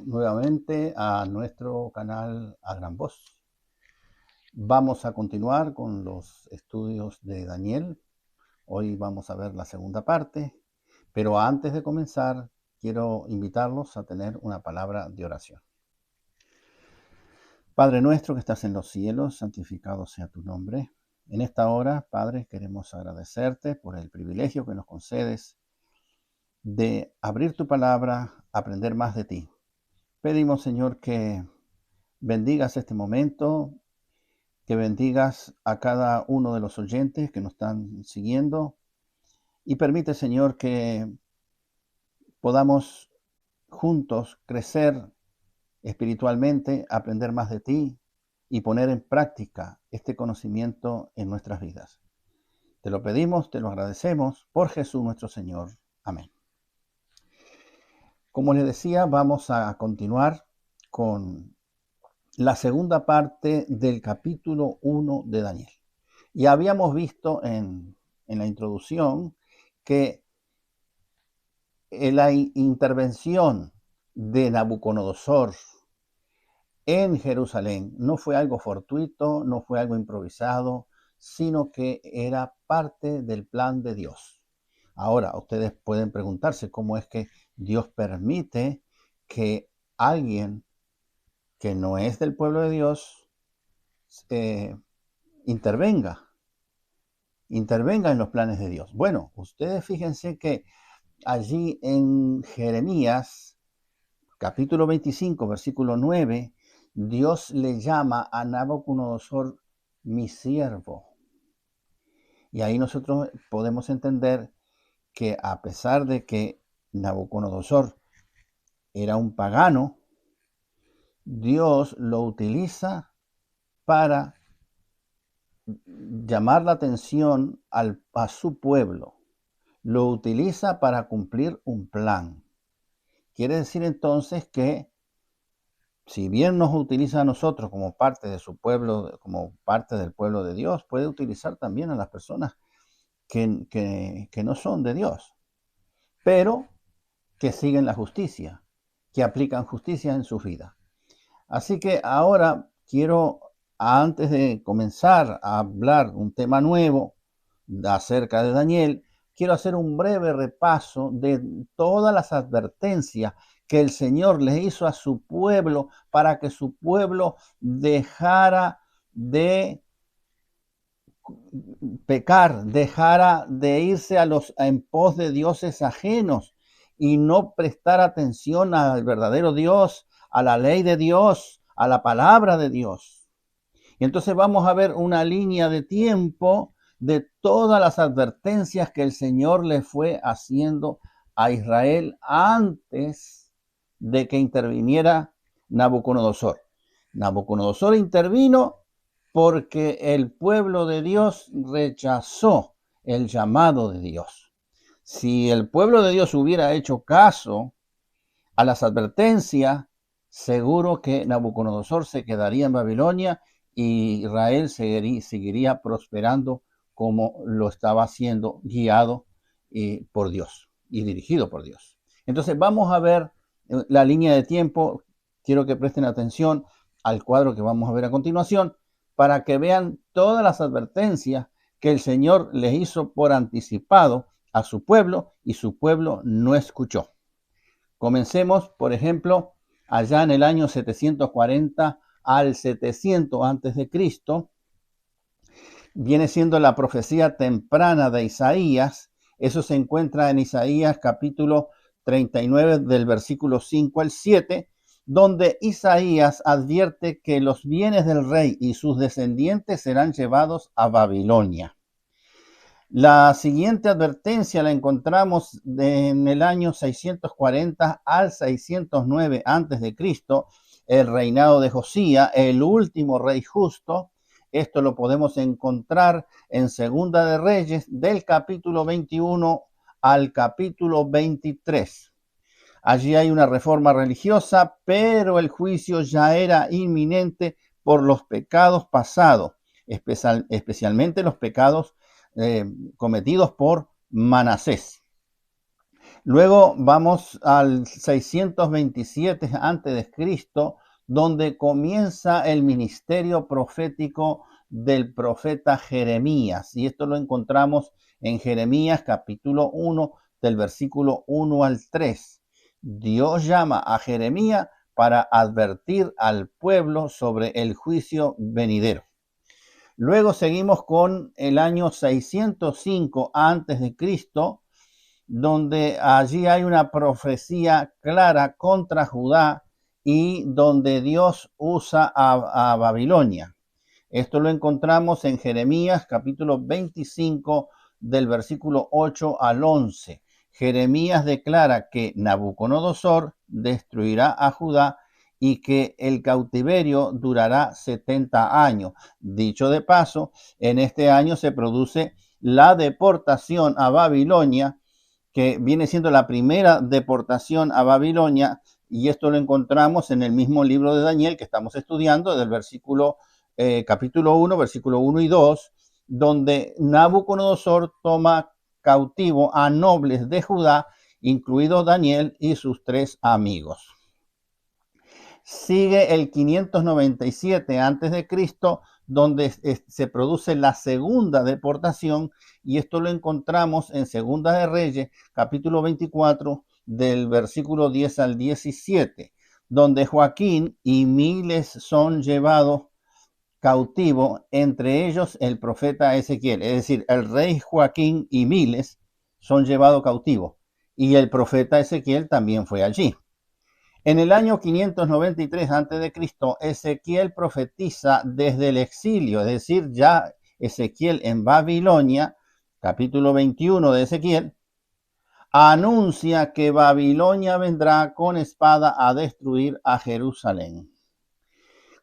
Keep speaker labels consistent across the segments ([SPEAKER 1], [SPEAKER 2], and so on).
[SPEAKER 1] nuevamente a nuestro canal A Gran Voz. Vamos a continuar con los estudios de Daniel. Hoy vamos a ver la segunda parte, pero antes de comenzar quiero invitarlos a tener una palabra de oración. Padre nuestro que estás en los cielos, santificado sea tu nombre. En esta hora, Padre, queremos agradecerte por el privilegio que nos concedes de abrir tu palabra, aprender más de ti. Pedimos, Señor, que bendigas este momento, que bendigas a cada uno de los oyentes que nos están siguiendo y permite, Señor, que podamos juntos crecer espiritualmente, aprender más de ti y poner en práctica este conocimiento en nuestras vidas. Te lo pedimos, te lo agradecemos por Jesús nuestro Señor. Amén. Como les decía, vamos a continuar con la segunda parte del capítulo 1 de Daniel. Y habíamos visto en la introducción que la intervención de Nabucodonosor en Jerusalén no fue algo fortuito, no fue algo improvisado, sino que era parte del plan de Dios. Ahora, ustedes pueden preguntarse cómo es que Dios permite que alguien que no es del pueblo de Dios intervenga en los planes de Dios. Bueno, ustedes fíjense que allí en Jeremías, capítulo 25, versículo 9, Dios le llama a Nabucodonosor mi siervo. Y ahí nosotros podemos entender que a pesar de que Nabucodonosor era un pagano, Dios lo utiliza para llamar la atención a su pueblo. Lo utiliza para cumplir un plan. Quiere decir entonces que si bien nos utiliza a nosotros como parte de su pueblo, como parte del pueblo de Dios, puede utilizar también a las personas que no son de Dios, pero que siguen la justicia, que aplican justicia en su vida. Así que ahora quiero, antes de comenzar a hablar un tema nuevo acerca de Daniel, quiero hacer un breve repaso de todas las advertencias que el Señor le hizo a su pueblo para que su pueblo dejara de pecar, dejara de irse en pos de dioses ajenos y no prestar atención al verdadero Dios, a la ley de Dios, a la palabra de Dios. Y entonces vamos a ver una línea de tiempo de todas las advertencias que el Señor le fue haciendo a Israel antes de que interviniera Nabucodonosor. Nabucodonosor intervino porque el pueblo de Dios rechazó el llamado de Dios. Si el pueblo de Dios hubiera hecho caso a las advertencias, seguro que Nabucodonosor se quedaría en Babilonia y Israel seguiría prosperando como lo estaba haciendo, guiado por Dios y dirigido por Dios. Entonces vamos a ver la línea de tiempo. Quiero que presten atención al cuadro que vamos a ver a continuación para que vean todas las advertencias que el Señor les hizo por anticipado a su pueblo y su pueblo no escuchó. Comencemos, por ejemplo, allá en el año 740 al 700 antes de Cristo. Viene siendo la profecía temprana de Isaías. Eso se encuentra en Isaías capítulo 39 del versículo 5 al 7, donde Isaías advierte que los bienes del rey y sus descendientes serán llevados a Babilonia. La siguiente advertencia la encontramos en el año 640 al 609 a.C., el reinado de Josías, el último rey justo. Esto lo podemos encontrar en Segunda de Reyes, del capítulo 21 al capítulo 23. Allí hay una reforma religiosa, pero el juicio ya era inminente por los pecados pasados, especialmente los pecados cometidos por Manasés. Luego vamos al 627 a.C., donde comienza el ministerio profético del profeta Jeremías. Y esto lo encontramos en Jeremías capítulo 1, del versículo 1 al 3. Dios llama a Jeremías para advertir al pueblo sobre el juicio venidero. Luego seguimos con el año 605 a.C., donde allí hay una profecía clara contra Judá y donde Dios usa a Babilonia. Esto lo encontramos en Jeremías capítulo 25 del versículo 8 al 11. Jeremías declara que Nabucodonosor destruirá a Judá y que el cautiverio durará 70 años. Dicho de paso, en este año se produce la deportación a Babilonia, que viene siendo la primera deportación a Babilonia, y esto lo encontramos en el mismo libro de Daniel que estamos estudiando, del versículo capítulo 1, versículo 1 y 2, donde Nabucodonosor toma cautivo a nobles de Judá, incluido Daniel y sus 3 amigos. Sigue el 597 a.C., donde se produce la segunda deportación, y esto lo encontramos en Segunda de Reyes, capítulo 24, del versículo 10 al 17, donde Joaquín y miles son llevados cautivos, entre ellos el profeta Ezequiel. Es decir, el rey Joaquín y miles son llevados cautivos, y el profeta Ezequiel también fue allí. En el año 593 a.C., Ezequiel profetiza desde el exilio, es decir, ya Ezequiel en Babilonia, capítulo 21 de Ezequiel, anuncia que Babilonia vendrá con espada a destruir a Jerusalén.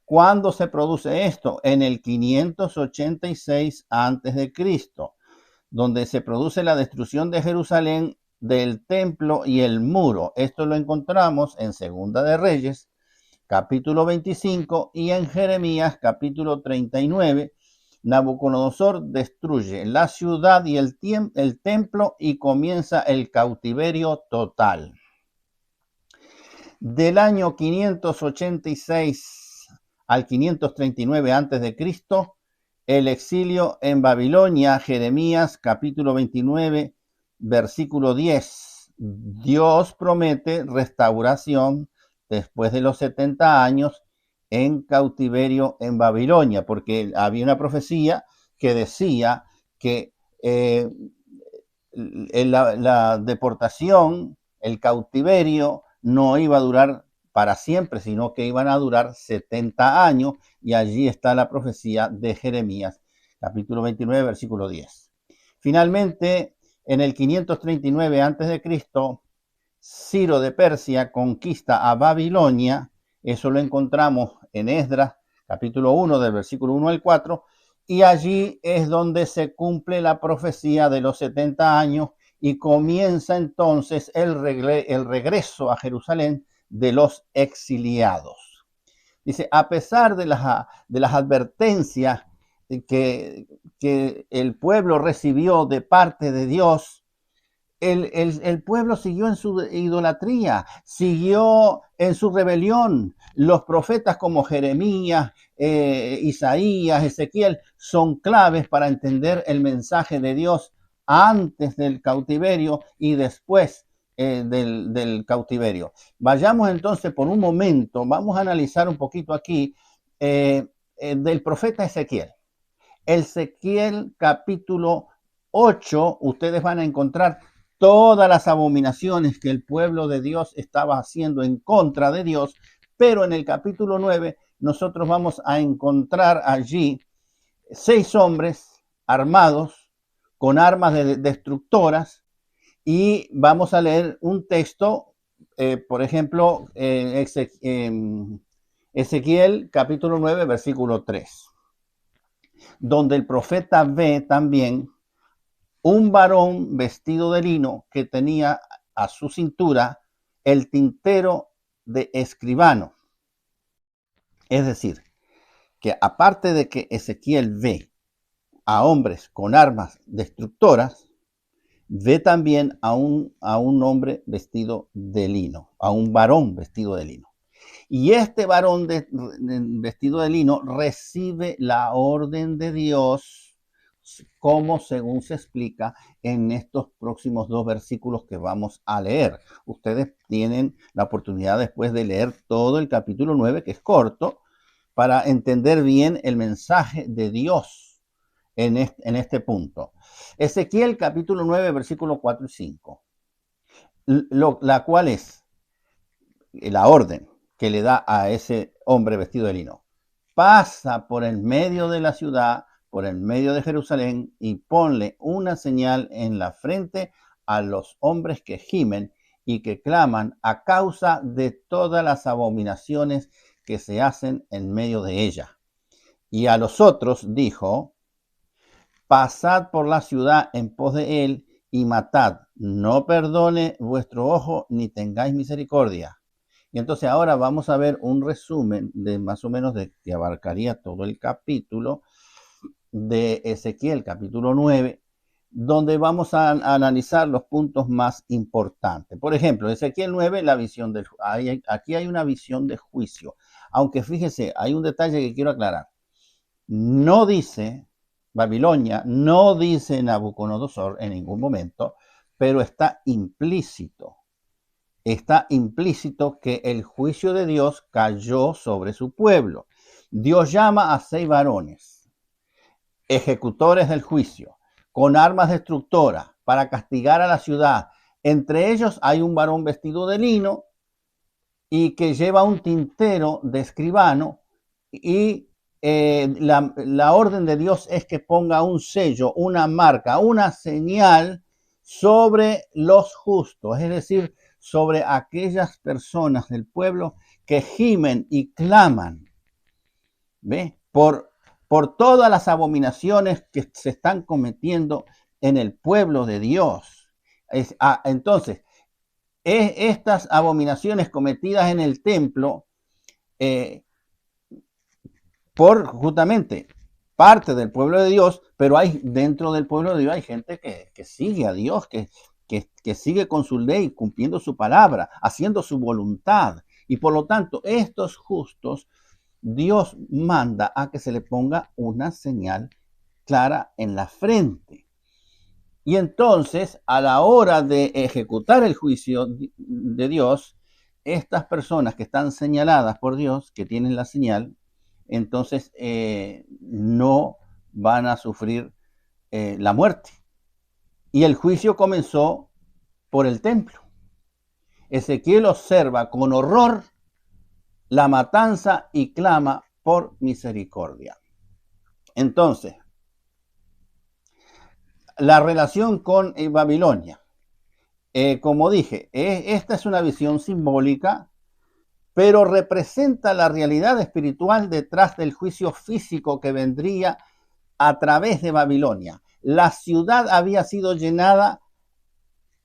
[SPEAKER 1] ¿Cuándo se produce esto? En el 586 a.C., donde se produce la destrucción de Jerusalén, del templo y el muro. Esto lo encontramos en Segunda de Reyes, capítulo 25, y en Jeremías, capítulo 39. Nabucodonosor destruye la ciudad y el templo y comienza el cautiverio total. Del año 586 al 539 a.C., el exilio en Babilonia, Jeremías capítulo 29, versículo 10. Dios promete restauración después de los 70 años en cautiverio en Babilonia, porque había una profecía que decía que la deportación, el cautiverio, no iba a durar para siempre, sino que iban a durar 70 años, y allí está la profecía de Jeremías, capítulo 29, versículo 10. Finalmente, en el 539 a.C., Ciro de Persia conquista a Babilonia. Eso lo encontramos en Esdras, capítulo 1, del versículo 1 al 4, y allí es donde se cumple la profecía de los 70 años y comienza entonces el regreso a Jerusalén de los exiliados. Dice, a pesar de las advertencias que el pueblo recibió de parte de Dios, el pueblo siguió en su idolatría, siguió en su rebelión. Los profetas como Jeremías, Isaías, Ezequiel son claves para entender el mensaje de Dios antes del cautiverio y después del cautiverio. Vayamos entonces por un momento, vamos a analizar un poquito aquí del profeta Ezequiel. Ezequiel capítulo 8, ustedes van a encontrar todas las abominaciones que el pueblo de Dios estaba haciendo en contra de Dios, pero en el capítulo 9 nosotros vamos a encontrar allí 6 hombres armados con armas destructoras, y vamos a leer un texto, por ejemplo, Ezequiel capítulo 9, versículo 3, donde el profeta ve también un varón vestido de lino que tenía a su cintura el tintero de escribano. Es decir, que aparte de que Ezequiel ve a hombres con armas destructoras, ve también a un hombre vestido de lino, a un varón vestido de lino. Y este varón vestido de lino recibe la orden de Dios, como según se explica en estos próximos 2 versículos que vamos a leer. Ustedes tienen la oportunidad después de leer todo el capítulo 9, que es corto, para entender bien el mensaje de Dios en este punto. Ezequiel capítulo 9, versículos 4 y 5, la cual es la orden que le da a ese hombre vestido de lino. Pasa por el medio de la ciudad, por el medio de Jerusalén, y ponle una señal en la frente a los hombres que gimen y que claman a causa de todas las abominaciones que se hacen en medio de ella. Y a los otros dijo: pasad por la ciudad en pos de él y matad, no perdone vuestro ojo ni tengáis misericordia. Y entonces ahora vamos a ver un resumen de más o menos de que abarcaría todo el capítulo de Ezequiel, capítulo 9, donde vamos a analizar los puntos más importantes. Por ejemplo, Ezequiel 9, la visión del aquí hay una visión de juicio. Aunque fíjese, hay un detalle que quiero aclarar. No dice Babilonia, no dice Nabucodonosor en ningún momento, pero está implícito que el juicio de Dios cayó sobre su pueblo. Dios llama a 6 varones, ejecutores del juicio, con armas destructoras, para castigar a la ciudad. Entre ellos hay un varón vestido de lino y que lleva un tintero de escribano, y la orden de Dios es que ponga un sello, una marca, una señal sobre los justos, es decir, sobre aquellas personas del pueblo que gimen y claman, ¿ve? Por todas las abominaciones que se están cometiendo en el pueblo de Dios. Entonces, estas abominaciones cometidas en el templo, por justamente parte del pueblo de Dios, pero hay dentro del pueblo de Dios hay gente que sigue a Dios, que sigue con su ley, cumpliendo su palabra, haciendo su voluntad. Y por lo tanto, estos justos, Dios manda a que se le ponga una señal clara en la frente. Y entonces, a la hora de ejecutar el juicio de Dios, estas personas que están señaladas por Dios, que tienen la señal, entonces no van a sufrir la muerte. Y el juicio comenzó por el templo. Ezequiel observa con horror la matanza y clama por misericordia. Entonces, la relación con Babilonia. Como dije, esta es una visión simbólica, pero representa la realidad espiritual detrás del juicio físico que vendría a través de Babilonia. La ciudad había sido llenada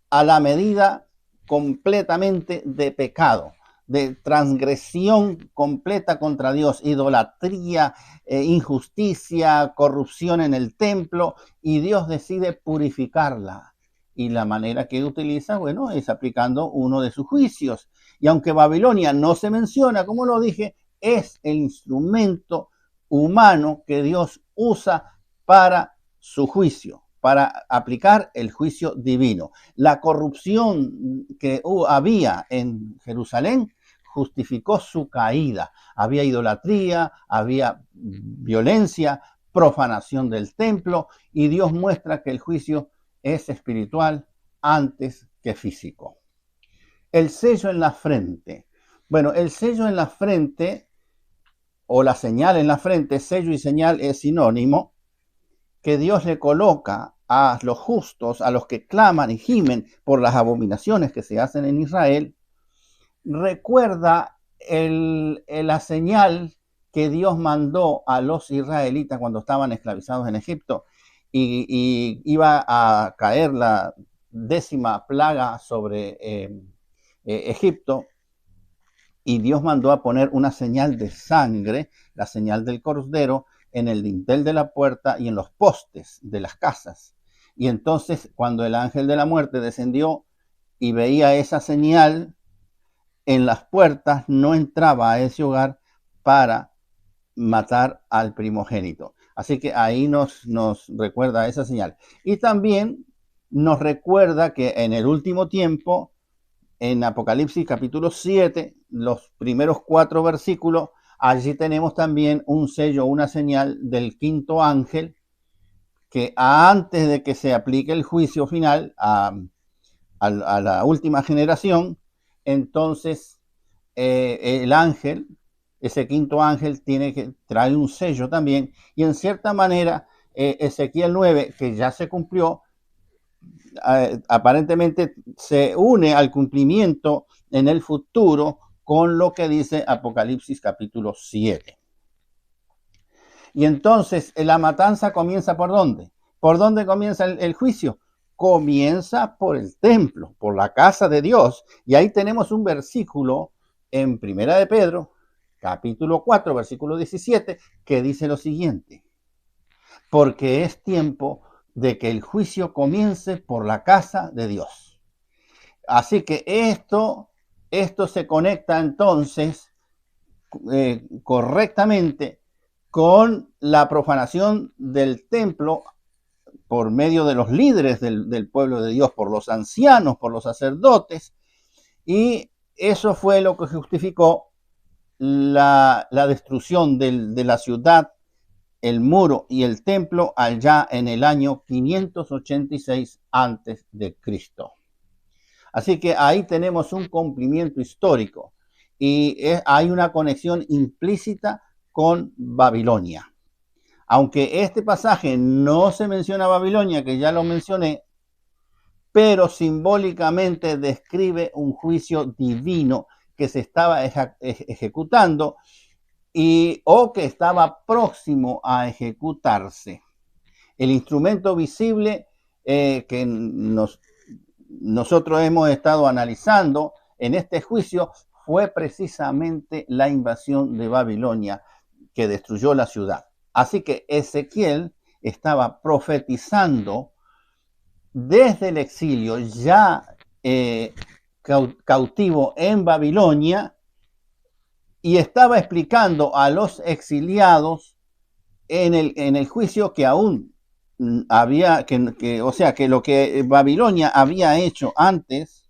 [SPEAKER 1] a la medida completamente de pecado, de transgresión completa contra Dios, idolatría, injusticia, corrupción en el templo, y Dios decide purificarla. Y la manera que utiliza, bueno, es aplicando uno de sus juicios. Y aunque Babilonia no se menciona, como lo dije, es el instrumento humano que Dios usa para su juicio, para aplicar el juicio divino. La corrupción que había en Jerusalén justificó su caída. Había idolatría, había violencia, profanación del templo, y Dios muestra que el juicio es espiritual antes que físico. El sello en la frente. Bueno, el sello en la frente, o la señal en la frente, sello y señal es sinónimo, que Dios le coloca a los justos, a los que claman y gimen por las abominaciones que se hacen en Israel. Recuerda la señal que Dios mandó a los israelitas cuando estaban esclavizados en Egipto, y iba a caer la 10ª plaga sobre Egipto, y Dios mandó a poner una señal de sangre, la señal del cordero, en el dintel de la puerta y en los postes de las casas. Y entonces cuando el ángel de la muerte descendió y veía esa señal en las puertas, no entraba a ese hogar para matar al primogénito. Así que ahí nos recuerda esa señal. Y también nos recuerda que en el último tiempo, en Apocalipsis capítulo 7, los primeros 4 versículos, allí tenemos también un sello, una señal del quinto ángel, que antes de que se aplique el juicio final a la última generación, entonces el ángel, ese quinto ángel, tiene que traer un sello también, y en cierta manera Ezequiel 9, que ya se cumplió, aparentemente se une al cumplimiento en el futuro con lo que dice Apocalipsis capítulo 7. Y entonces la matanza comienza ¿por dónde? ¿Por dónde comienza el juicio? Comienza por el templo, por la casa de Dios. Y ahí tenemos un versículo en Primera de Pedro, capítulo 4, versículo 17, que dice lo siguiente: porque es tiempo de que el juicio comience por la casa de Dios. Así que esto se conecta entonces correctamente con la profanación del templo por medio de los líderes del pueblo de Dios, por los ancianos, por los sacerdotes, y eso fue lo que justificó la destrucción de la ciudad, el muro y el templo allá en el año 586 antes de Cristo. Así que ahí tenemos un cumplimiento histórico y hay una conexión implícita con Babilonia. Aunque este pasaje no se menciona Babilonia, que ya lo mencioné, pero simbólicamente describe un juicio divino que se estaba ejecutando o que estaba próximo a ejecutarse. El instrumento visible que nosotros hemos estado analizando en este juicio fue precisamente la invasión de Babilonia que destruyó la ciudad. Así que Ezequiel estaba profetizando desde el exilio, ya cautivo en Babilonia, y estaba explicando a los exiliados en el juicio que aún había, o sea, que lo que Babilonia había hecho antes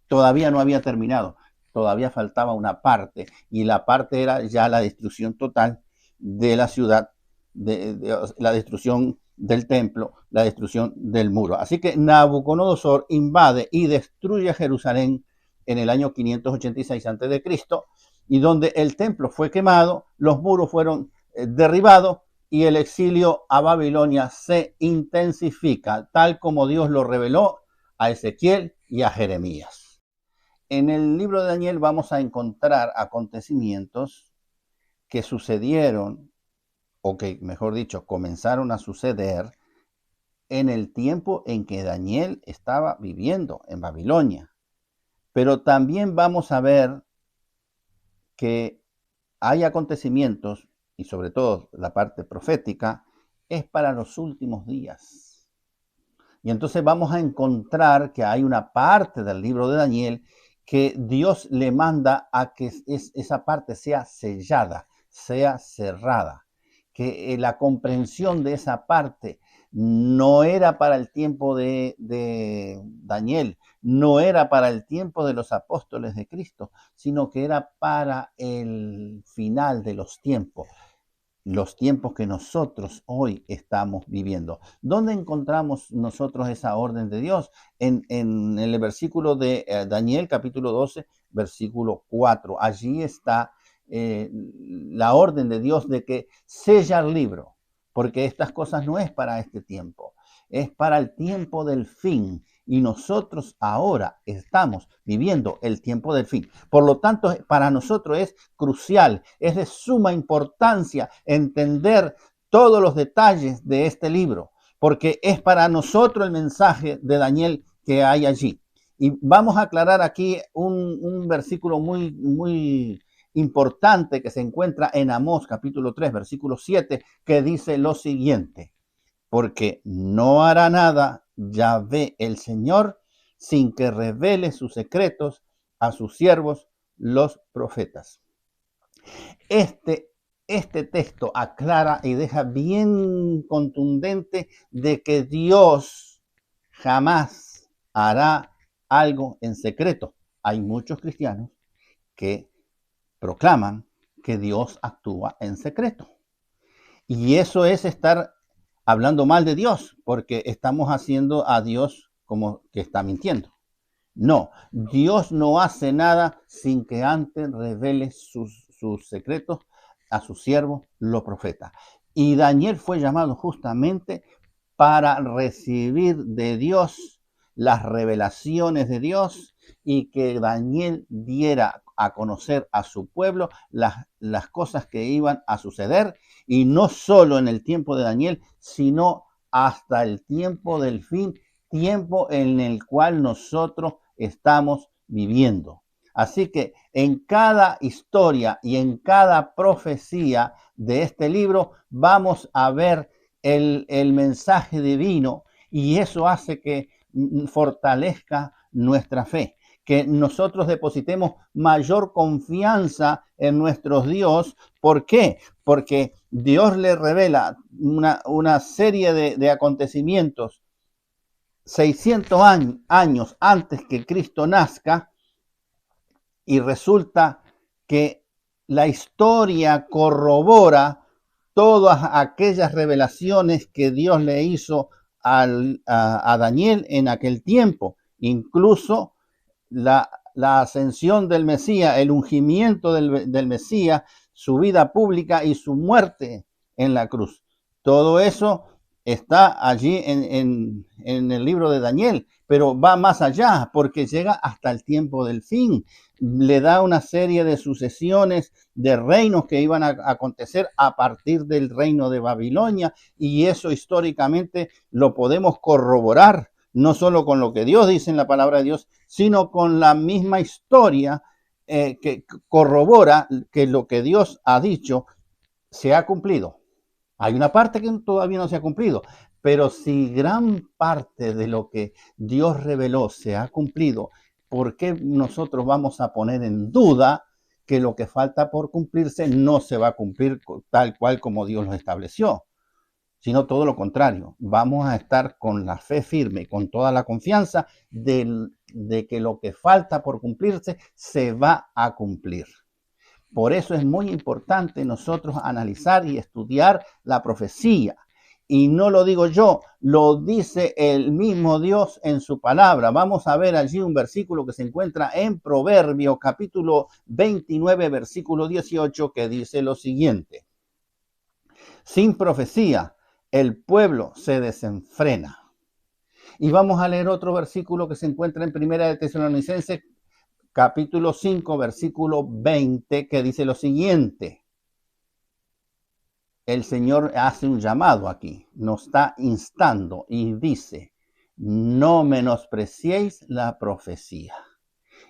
[SPEAKER 1] todavía no había terminado, todavía faltaba una parte, y la parte era ya la destrucción total de la ciudad, la destrucción del templo, la destrucción del muro. Así que Nabucodonosor invade y destruye Jerusalén en el año 586 a.C., y donde el templo fue quemado, los muros fueron derribados, y el exilio a Babilonia se intensifica, tal como Dios lo reveló a Ezequiel y a Jeremías. En el libro de Daniel vamos a encontrar acontecimientos que sucedieron, o que, mejor dicho, comenzaron a suceder en el tiempo en que Daniel estaba viviendo en Babilonia. Pero también vamos a ver que hay acontecimientos, y sobre todo la parte profética, es para los últimos días. Y entonces vamos a encontrar que hay una parte del libro de Daniel que Dios le manda a que esa parte sea sellada, sea cerrada, que la comprensión de esa parte no era para el tiempo de Daniel, no era para el tiempo de los apóstoles de Cristo, sino que era para el final de los tiempos que nosotros hoy estamos viviendo. ¿Dónde encontramos nosotros esa orden de Dios? En el versículo de Daniel, capítulo 12, versículo 4. Allí está la orden de Dios de que sella el libro, porque estas cosas no es para este tiempo, es para el tiempo del fin. Y nosotros ahora estamos viviendo el tiempo del fin. Por lo tanto, para nosotros es crucial, es de suma importancia entender todos los detalles de este libro, porque es para nosotros el mensaje de Daniel que hay allí. Y vamos a aclarar aquí un versículo muy, muy importante que se encuentra en Amós capítulo 3, versículo 7, que dice lo siguiente: porque no hará nada Yahvé el Señor sin que revele sus secretos a sus siervos, los profetas. Este texto aclara y deja bien contundente de que Dios jamás hará algo en secreto. Hay muchos cristianos que proclaman que Dios actúa en secreto. Y eso es estar hablando mal de Dios, porque estamos haciendo a Dios como que está mintiendo. No, Dios no hace nada sin que antes revele sus secretos a sus siervos, los profetas. Y Daniel fue llamado justamente para recibir de Dios las revelaciones de Dios y que Daniel diera a conocer a su pueblo las cosas que iban a suceder, y no solo en el tiempo de Daniel, sino hasta el tiempo del fin, tiempo en el cual nosotros estamos viviendo. Así que en cada historia y en cada profecía de este libro vamos a ver el mensaje divino, y eso hace que fortalezca nuestra fe, que nosotros depositemos mayor confianza en nuestro Dios. ¿Por qué? Porque Dios le revela una serie de acontecimientos 600 años antes que Cristo nazca, y resulta que la historia corrobora todas aquellas revelaciones que Dios le hizo a Daniel en aquel tiempo. Incluso la ascensión del Mesías, el ungimiento del Mesías, su vida pública y su muerte en la cruz. Todo eso está allí en el libro de Daniel, pero va más allá porque llega hasta el tiempo del fin. Le da una serie de sucesiones de reinos que iban a acontecer a partir del reino de Babilonia, y eso históricamente lo podemos corroborar, no solo con lo que Dios dice en la palabra de Dios, sino con la misma historia que corrobora que lo que Dios ha dicho se ha cumplido. Hay una parte que todavía no se ha cumplido, pero si gran parte de lo que Dios reveló se ha cumplido, ¿por qué nosotros vamos a poner en duda que lo que falta por cumplirse no se va a cumplir tal cual como Dios lo estableció? Sino todo lo contrario, vamos a estar con la fe firme, con toda la confianza de que lo que falta por cumplirse se va a cumplir. Por eso es muy importante nosotros analizar y estudiar la profecía. Y no lo digo yo, lo dice el mismo Dios en su palabra. Vamos a ver allí un versículo que se encuentra en Proverbios capítulo 29, versículo 18, que dice lo siguiente: sin profecía el pueblo se desenfrena. Y vamos a leer otro versículo que se encuentra en Primera de Tesalonicenses capítulo 5, versículo 20, que dice lo siguiente. El Señor hace un llamado aquí, nos está instando y dice: no menospreciéis la profecía.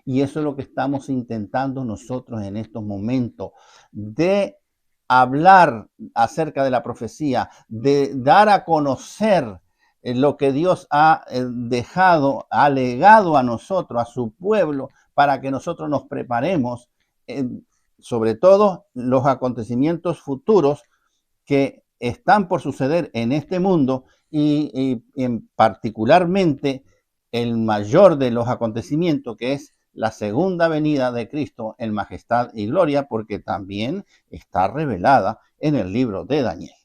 [SPEAKER 1] Y eso es lo que estamos intentando nosotros en estos momentos, de hablar acerca de la profecía, de dar a conocer lo que Dios ha dejado, ha legado a nosotros, a su pueblo, para que nosotros nos preparemos, sobre todo los acontecimientos futuros que están por suceder en este mundo, y en particularmente el mayor de los acontecimientos, que es la segunda venida de Cristo en majestad y gloria, porque también está revelada en el libro de Daniel.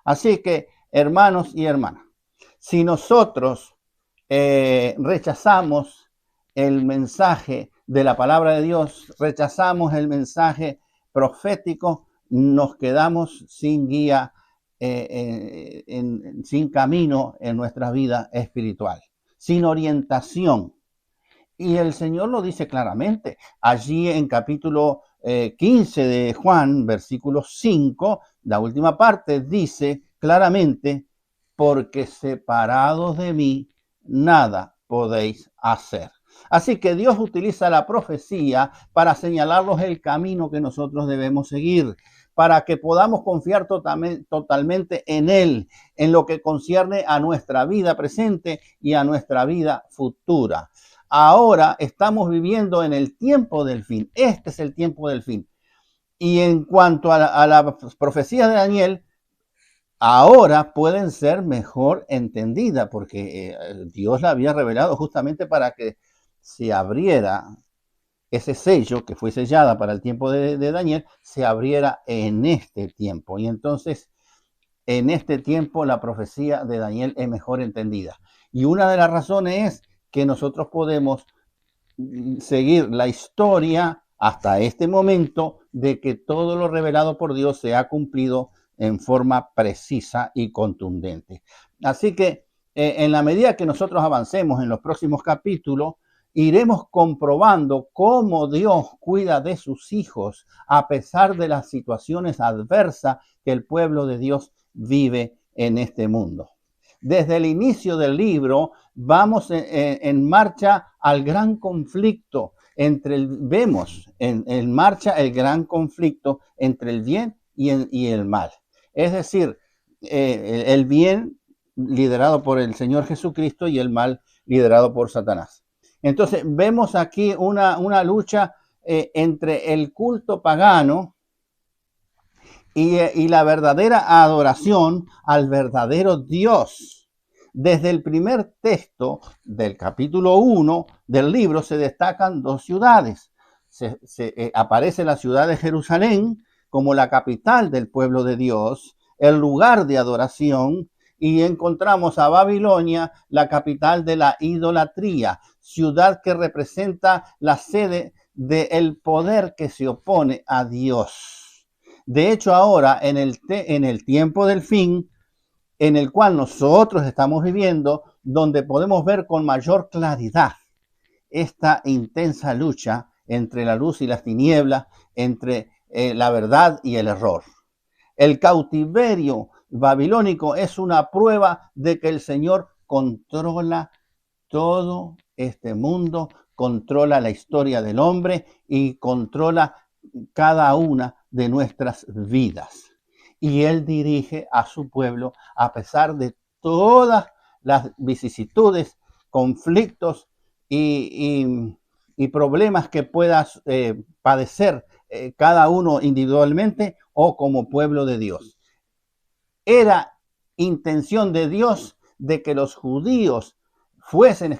[SPEAKER 1] Así que, hermanos y hermanas, si nosotros rechazamos el mensaje de la palabra de Dios, rechazamos el mensaje profético, nos quedamos sin guía, sin camino en nuestra vida espiritual, sin orientación. Y el Señor lo dice claramente. Allí en capítulo 15 de Juan, versículo 5, la última parte dice claramente: porque separados de mí, nada podéis hacer. Así que Dios utiliza la profecía para señalarnos el camino que nosotros debemos seguir, para que podamos confiar totalmente en Él, en lo que concierne a nuestra vida presente y a nuestra vida futura. Ahora estamos viviendo en el tiempo del fin. Este es el tiempo del fin. Y en cuanto a las profecías de Daniel, ahora pueden ser mejor entendidas, porque Dios la había revelado justamente para que se abriera ese sello que fue sellada para el tiempo de Daniel, se abriera en este tiempo. Y entonces, en este tiempo, la profecía de Daniel es mejor entendida. Y una de las razones es que nosotros podemos seguir la historia hasta este momento de que todo lo revelado por Dios se ha cumplido en forma precisa y contundente. Así que en la medida que nosotros avancemos en los próximos capítulos, iremos comprobando cómo Dios cuida de sus hijos a pesar de las situaciones adversas que el pueblo de Dios vive en este mundo. Desde el inicio del libro vamos en marcha al gran conflicto vemos en marcha el gran conflicto entre el bien y el mal. Es decir, el bien liderado por el Señor Jesucristo y el mal liderado por Satanás. Entonces vemos aquí una lucha entre el culto pagano y la verdadera adoración al verdadero Dios. Desde el primer texto del capítulo 1 del libro se destacan dos ciudades. Aparece la ciudad de Jerusalén como la capital del pueblo de Dios, el lugar de adoración, y encontramos a Babilonia, la capital de la idolatría, ciudad que representa la sede del poder que se opone a Dios. De hecho, ahora en el tiempo del fin, en el cual nosotros estamos viviendo, donde podemos ver con mayor claridad esta intensa lucha entre la luz y las tinieblas, entre la verdad y el error. El cautiverio babilónico es una prueba de que el Señor controla todo este mundo, controla la historia del hombre y controla cada una de nuestras vidas. Y Él dirige a su pueblo a pesar de todas las vicisitudes, conflictos y problemas que puedas padecer cada uno individualmente o como pueblo de Dios. Era intención de Dios de que los judíos fuesen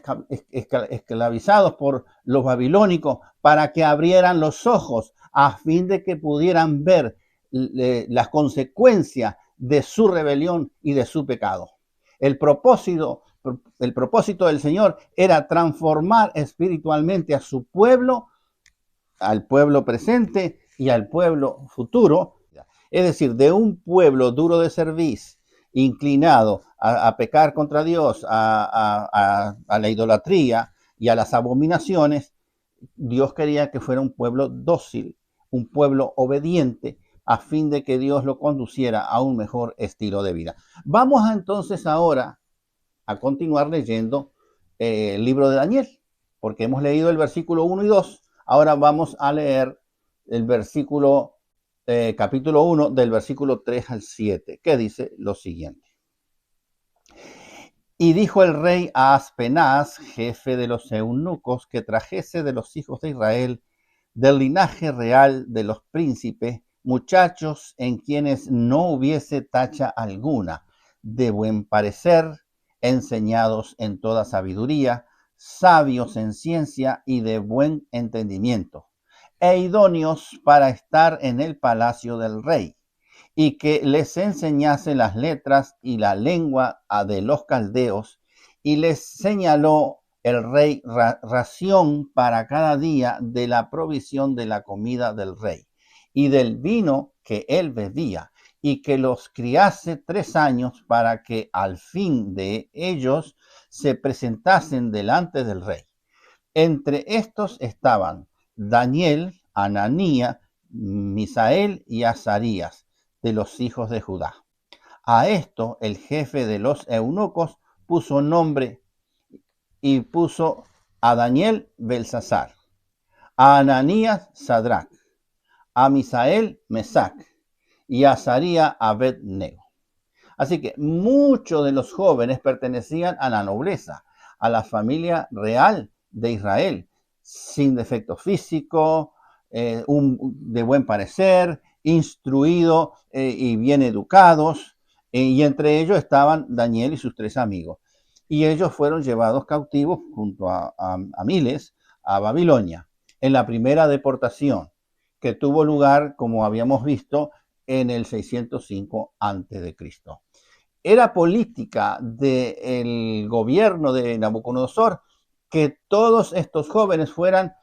[SPEAKER 1] esclavizados por los babilónicos para que abrieran los ojos a fin de que pudieran ver las consecuencias de su rebelión y de su pecado. El propósito del Señor era transformar espiritualmente a su pueblo, al pueblo presente y al pueblo futuro. Es decir, de un pueblo duro de cerviz, inclinado a pecar contra Dios, a la idolatría y a las abominaciones, Dios quería que fuera un pueblo dócil, un pueblo obediente, a fin de que Dios lo conduciera a un mejor estilo de vida. Vamos entonces ahora a continuar leyendo el libro de Daniel, porque hemos leído el versículo 1 y 2. Ahora vamos a leer el versículo capítulo 1 del versículo 3 al 7, que dice lo siguiente. Y dijo el rey a Aspenaz, jefe de los eunucos, que trajese de los hijos de Israel, del linaje real de los príncipes, muchachos en quienes no hubiese tacha alguna, de buen parecer, enseñados en toda sabiduría, sabios en ciencia y de buen entendimiento, e idóneos para estar en el palacio del rey, y que les enseñase las letras y la lengua de los caldeos, y les señaló el rey ración para cada día de la provisión de la comida del rey, y del vino que él bebía, y que los criase 3 años para que al fin de ellos se presentasen delante del rey. Entre estos estaban Daniel, Ananías, Misael y Azarías, de los hijos de Judá. A esto el jefe de los eunucos puso nombre y puso a Daniel Belsasar, a Ananías Sadrach, a Misael Mesac y Azaría a Abed-Nego. Así que muchos de los jóvenes pertenecían a la nobleza, a la familia real de Israel, sin defecto físico, de buen parecer, instruidos y bien educados, y entre ellos estaban Daniel y sus 3 amigos. Y ellos fueron llevados cautivos junto a miles a Babilonia, en la primera deportación, que tuvo lugar, como habíamos visto, en el 605 a.C. Era política del gobierno de Nabucodonosor que todos estos jóvenes fueran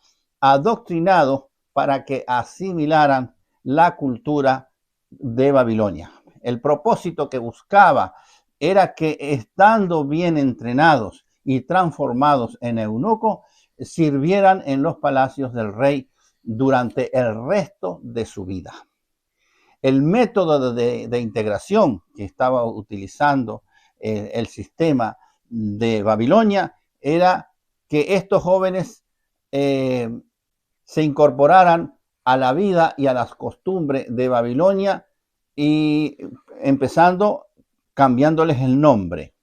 [SPEAKER 1] adoctrinados para que asimilaran la cultura de Babilonia. El propósito que buscaba era que, estando bien entrenados y transformados en eunucos, sirvieran en los palacios del rey durante el resto de su vida. El método de integración que estaba utilizando el sistema de Babilonia era que estos jóvenes se incorporaran a la vida y a las costumbres de Babilonia, y empezando cambiándoles el nombre,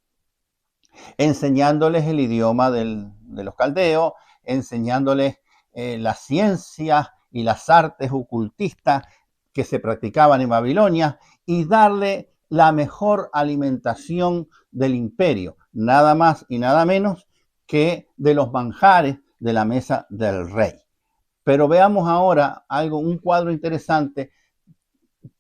[SPEAKER 1] enseñándoles el idioma de los caldeos, enseñándoles las ciencias y las artes ocultistas que se practicaban en Babilonia, y darle la mejor alimentación del imperio, nada más y nada menos que de los manjares de la mesa del rey. Pero veamos ahora un cuadro interesante.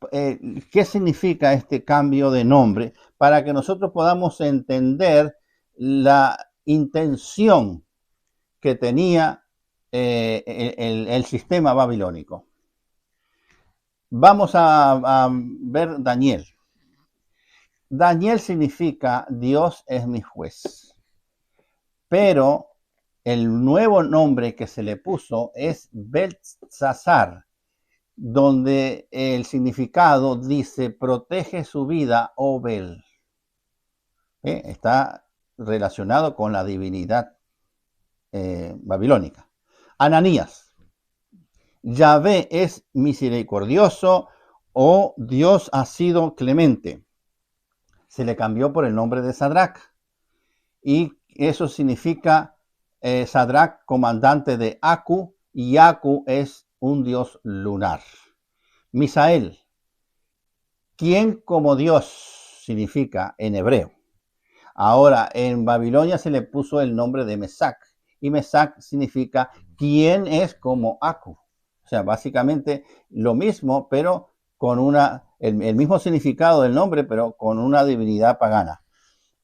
[SPEAKER 1] ¿Qué significa este cambio de nombre? Para que nosotros podamos entender la intención que tenía el sistema babilónico. Vamos a ver Daniel. Daniel significa Dios es mi juez. Pero el nuevo nombre que se le puso es Beltsasar, donde el significado dice protege su vida, oh Bel. Está relacionado con la divinidad babilónica. Ananías. Yahvé es misericordioso, o Dios ha sido clemente. Se le cambió por el nombre de Sadrach, y eso significa Sadrach, comandante de Aku, y Aku es un dios lunar. Misael, quien como Dios significa en hebreo. Ahora en Babilonia se le puso el nombre de Mesac, y Mesac significa quien es como Aku. O sea, básicamente lo mismo, pero con el mismo significado del nombre, pero con una divinidad pagana.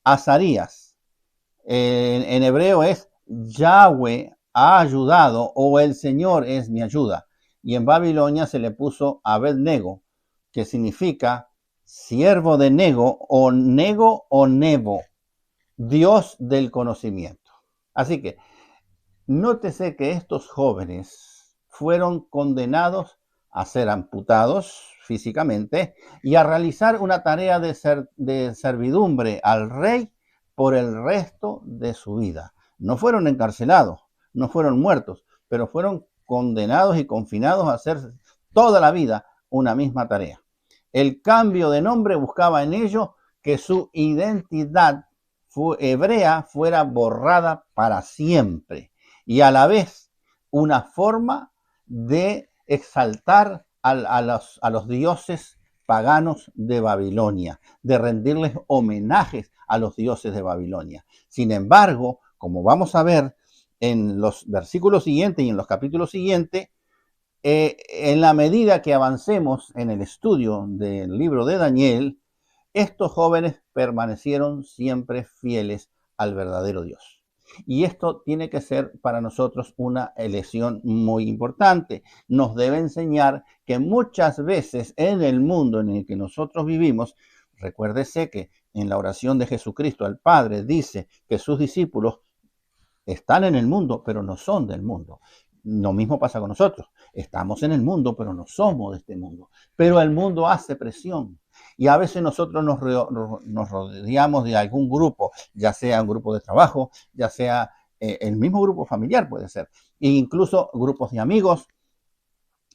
[SPEAKER 1] Azarías, en hebreo es Yahweh ha ayudado, o el Señor es mi ayuda. Y en Babilonia se le puso Abed-Nego, que significa siervo de Nego o Nebo, Dios del conocimiento. Así que nótese que estos jóvenes fueron condenados a ser amputados físicamente y a realizar una tarea de servidumbre al rey por el resto de su vida. No fueron encarcelados, no fueron muertos, pero fueron condenados y confinados a hacer toda la vida una misma tarea. El cambio de nombre buscaba en ello que su identidad hebrea fuera borrada para siempre, y a la vez una forma de exaltar a los dioses paganos de Babilonia, de rendirles homenajes a los dioses de Babilonia. Sin embargo, como vamos a ver en los versículos siguientes y en los capítulos siguientes, en la medida que avancemos en el estudio del libro de Daniel, estos jóvenes permanecieron siempre fieles al verdadero Dios. Y esto tiene que ser para nosotros una lección muy importante. Nos debe enseñar que muchas veces en el mundo en el que nosotros vivimos, recuérdese que en la oración de Jesucristo al Padre dice que sus discípulos están en el mundo, pero no son del mundo. Lo mismo pasa con nosotros. Estamos en el mundo, pero no somos de este mundo. Pero el mundo hace presión. Y a veces nosotros nos rodeamos de algún grupo, ya sea un grupo de trabajo, ya sea el mismo grupo familiar puede ser, e incluso grupos de amigos,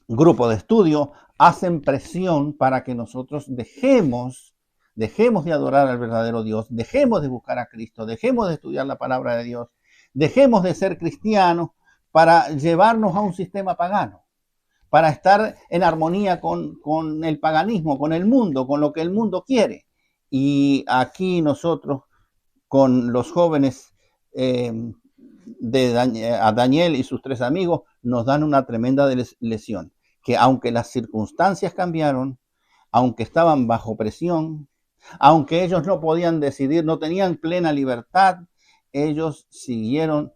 [SPEAKER 1] grupo de estudio hacen presión para que nosotros dejemos de adorar al verdadero Dios, dejemos de buscar a Cristo, dejemos de estudiar la palabra de Dios, dejemos de ser cristianos para llevarnos a un sistema pagano, para estar en armonía con el paganismo, con el mundo, con lo que el mundo quiere. Y aquí nosotros, con los jóvenes a Daniel y sus 3 amigos, nos dan una tremenda lección, que aunque las circunstancias cambiaron, aunque estaban bajo presión, aunque ellos no podían decidir, no tenían plena libertad, ellos siguieron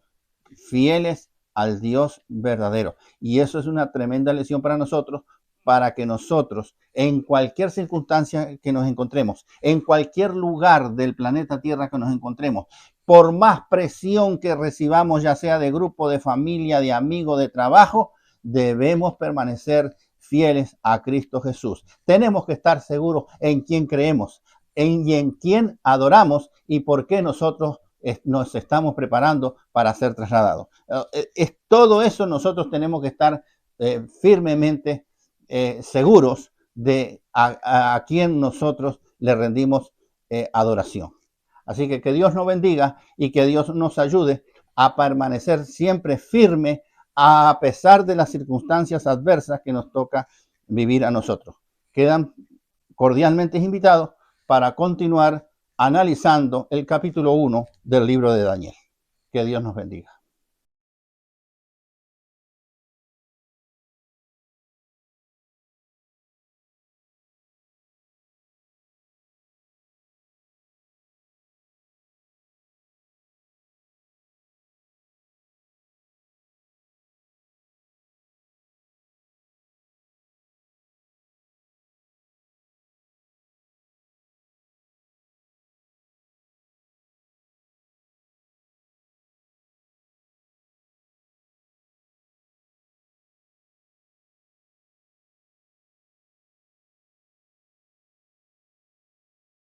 [SPEAKER 1] fieles al Dios verdadero. Y eso es una tremenda lección para nosotros, para que nosotros, en cualquier circunstancia que nos encontremos, en cualquier lugar del planeta Tierra que nos encontremos, por más presión que recibamos, ya sea de grupo, de familia, de amigo, de trabajo, debemos permanecer fieles a Cristo Jesús. Tenemos que estar seguros en quién creemos, en quién adoramos y por qué nosotros nos estamos preparando para ser trasladados. Todo eso nosotros tenemos que estar firmemente seguros de a quién nosotros le rendimos adoración. Así que Dios nos bendiga y que Dios nos ayude a permanecer siempre firme a pesar de las circunstancias adversas que nos toca vivir a nosotros. Quedan cordialmente invitados para continuar analizando el capítulo 1 del libro de Daniel. Que Dios nos bendiga.